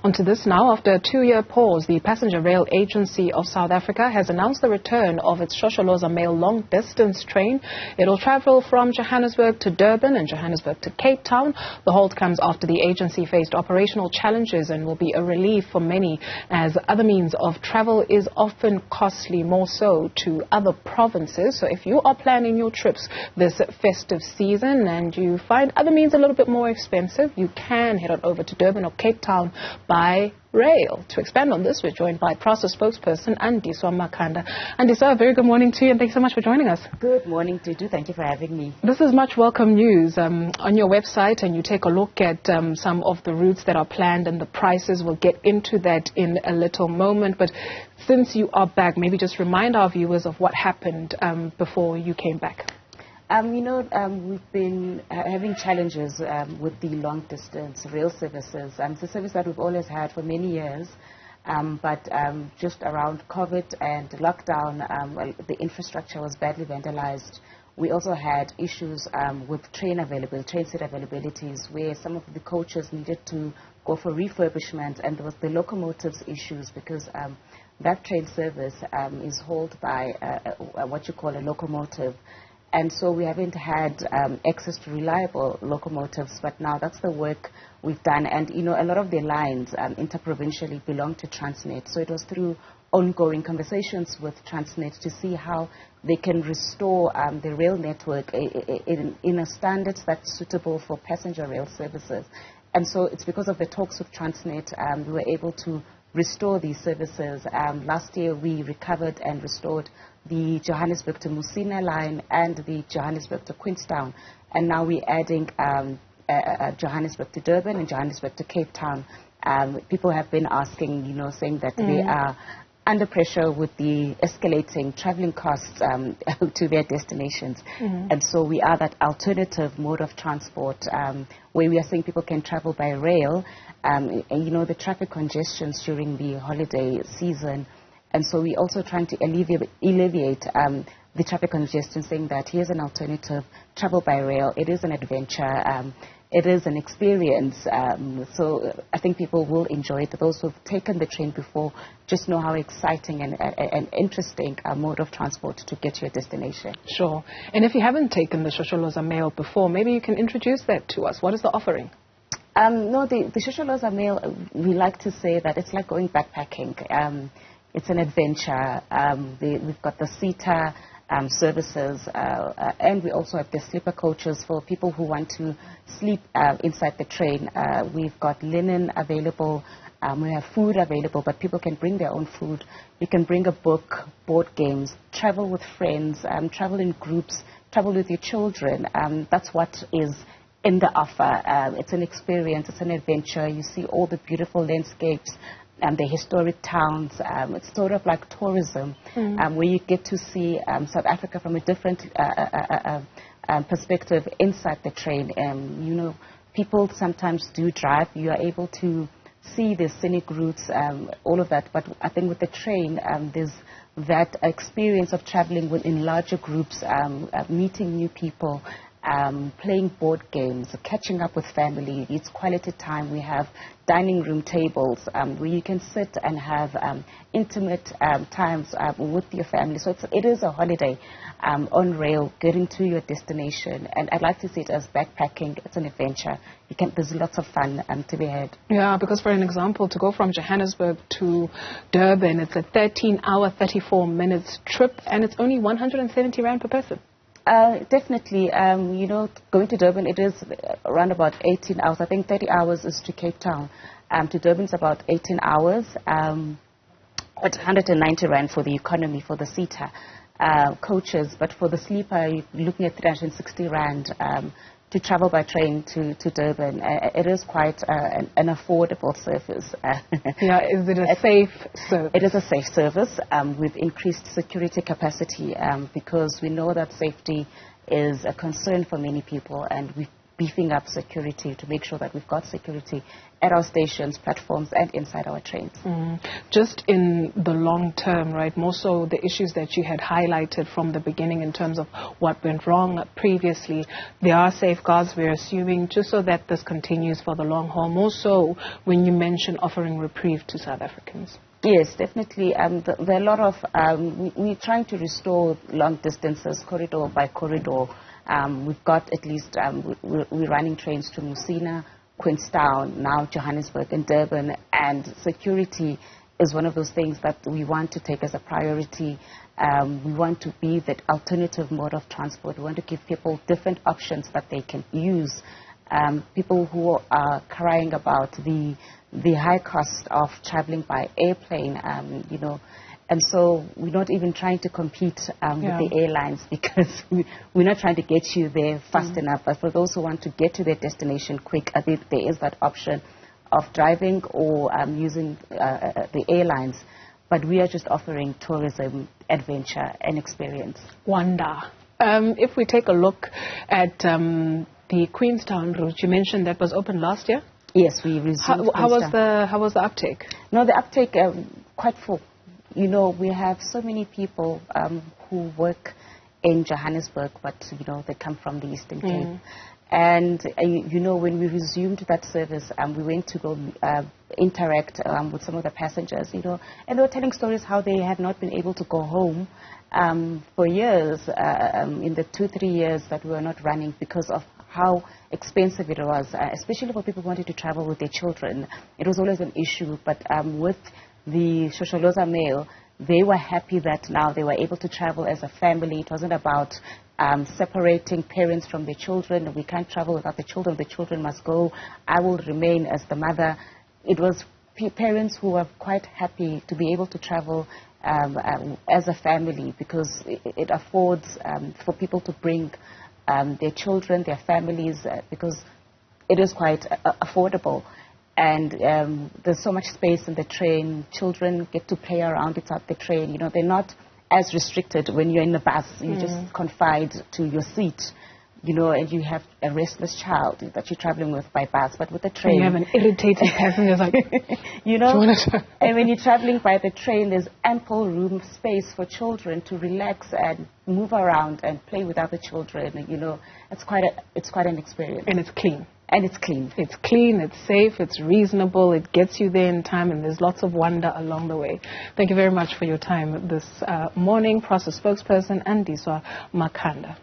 On to this now. After a 2-year pause, the Passenger Rail Agency of South Africa has announced the return of its Shosholoza Meyl long-distance train. It will travel from Johannesburg to Durban and Johannesburg to Cape Town. The halt comes after the agency faced operational challenges and will be a relief for many, as other means of travel is often costly, more so to other provinces. So if you are planning your trips this festive season and you find other means a little bit more expensive, you can head on over to Durban or Cape Town by rail. To expand on this, we're joined by PRASA spokesperson Andiswa Makanda. Andiswa, very good morning to you and thanks so much for joining us. Good morning, Dudu. Thank you for having me. This is much welcome news. On your website, and you take a look at some of the routes that are planned and the prices. We'll get into that in a little moment. But since you are back, maybe just remind our viewers of what happened before you came back. We've been having challenges with the long-distance rail services. It's a service that we've always had for many years, but just around COVID and lockdown, the infrastructure was badly vandalized. We also had issues with train seat availabilities, where some of the coaches needed to go for refurbishment, and there was the locomotives issues because that train service is hauled by what you call a locomotive. And so we haven't had access to reliable locomotives, but now that's the work we've done. And, a lot of the lines interprovincially belong to Transnet. So it was through ongoing conversations with Transnet to see how they can restore the rail network in a standard that's suitable for passenger rail services. And so it's because of the talks with Transnet we were able to restore these services. Last year we recovered and restored the Johannesburg to Musina line and the Johannesburg to Queenstown. And now we're adding Johannesburg to Durban and Johannesburg to Cape Town. People have been asking, saying that they are under pressure with the escalating traveling costs to their destinations. And so we are that alternative mode of transport where we are saying people can travel by rail. The traffic congestions during the holiday season. And so we're also trying to alleviate the traffic congestion, saying that here's an alternative, travel by rail. It is an adventure. It is an experience. So I think people will enjoy it. Those who've taken the train before just know how exciting and interesting a mode of transport to get to your destination. Sure. And if you haven't taken the Shosholoza Meyl before, maybe you can introduce that to us. What is the offering? No, the Shosholoza Meyl, we like to say that it's like going backpacking. It's an adventure. We've got the seater services, and we also have the sleeper coaches for people who want to sleep inside the train. We've got linen available. We have food available, but people can bring their own food. You can bring a book, board games, travel with friends, travel in groups, travel with your children. That's what is in the offer. It's an experience, it's an adventure. You see all the beautiful landscapes and the historic towns. It's sort of like tourism, where you get to see South Africa from a different perspective inside the train. People sometimes do drive. You are able to see the scenic routes, all of that. But I think with the train, there's that experience of traveling in larger groups, meeting new people, playing board games, catching up with family. It's quality time. We have dining room tables where you can sit and have intimate times with your family. So it is a holiday on rail, getting to your destination. And I'd like to see it as backpacking. It's an adventure. There's lots of fun to be had. Yeah, because for an example, to go from Johannesburg to Durban, it's a 13-hour, 34 minutes trip, and it's only 170 Rand per person. Definitely, going to Durban, it is around about 18 hours. I think 30 hours is to Cape Town. To Durban is about 18 hours. At 190 Rand for the economy, for the seater coaches. But for the sleeper, you're looking at 360 Rand to travel by train to Durban. It is quite an affordable service. Yeah, is it a safe service? It is a safe service. We've increased security capacity because we know that safety is a concern for many people, and we're beefing up security to make sure that we've got security at our stations, platforms, and inside our trains. Just in the long term, right, more so the issues that you had highlighted from the beginning in terms of what went wrong previously, there are safeguards, we're assuming, just so that this continues for the long haul, more so when you mention offering reprieve to South Africans. Yes, definitely. There are a lot of, we're trying to restore long distances, corridor by corridor. We've got at least, we're running trains to Musina, Queenstown, now Johannesburg and Durban, and security is one of those things that we want to take as a priority. We want to be that alternative mode of transport. We want to give people different options that they can use. People who are crying about the high cost of traveling by airplane, you know, and so we're not even trying to compete with the airlines, because we're not trying to get you there fast enough. But for those who want to get to their destination quick, I think there is that option of driving or using the airlines. But we are just offering tourism, adventure, and experience. Wonder. If we take a look at the Queenstown route, you mentioned that was open last year? Yes, we resumed. How was the uptake? No, the uptake quite full. You know, we have so many people who work in Johannesburg, but you know, they come from the Eastern Cape. And you know, when we resumed that service, we went to go interact with some of the passengers, you know, and they were telling stories how they had not been able to go home for years, in the 2-3 years that we were not running, because of how expensive it was, especially for people who wanted to travel with their children. It was always an issue, but with the Shosholoza Meyl, they were happy that now they were able to travel as a family. It wasn't about separating parents from their children. We can't travel without the children must go. I will remain as the mother. It was parents who were quite happy to be able to travel as a family, because it affords for people to bring their children, their families, because it is quite affordable. And there's so much space in the train. Children get to play around inside the train. You know, they're not as restricted when you're in the bus. You just confide to your seat, you know, and you have a restless child that you're traveling with by bus. But with the train, you have an irritated passenger, like, you know, and when you're traveling by the train, there's ample room, space for children to relax and move around and play with other children. You know, it's quite an experience. And it's clean. And it's clean. It's clean, it's safe, it's reasonable, it gets you there in time, and there's lots of wonder along the way. Thank you very much for your time this morning. PRASA spokesperson Andiswa Makanda.